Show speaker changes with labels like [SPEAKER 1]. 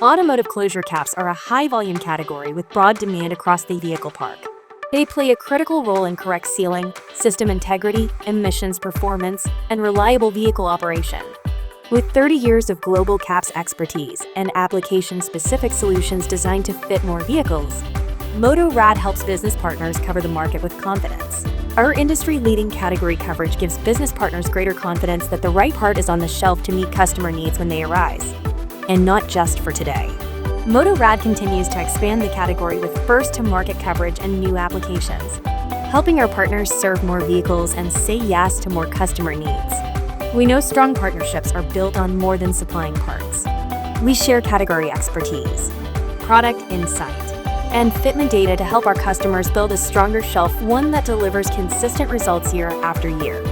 [SPEAKER 1] Automotive closure caps are a high-volume category with broad demand across the vehicle park. They play a critical role in correct sealing, system integrity, emissions performance, and reliable vehicle operation. With 30 years of global caps expertise and application-specific solutions designed to fit more vehicles, MotoRad helps business partners cover the market with confidence. Our industry-leading category coverage gives business partners greater confidence that the right part is on the shelf to meet customer needs when they arise, and not just for today. MotoRad continues to expand the category with first-to-market coverage and new applications, helping our partners serve more vehicles and say yes to more customer needs. We know strong partnerships are built on more than supplying parts. We share category expertise, product insight, and fitment data to help our customers build a stronger shelf, one that delivers consistent results year after year.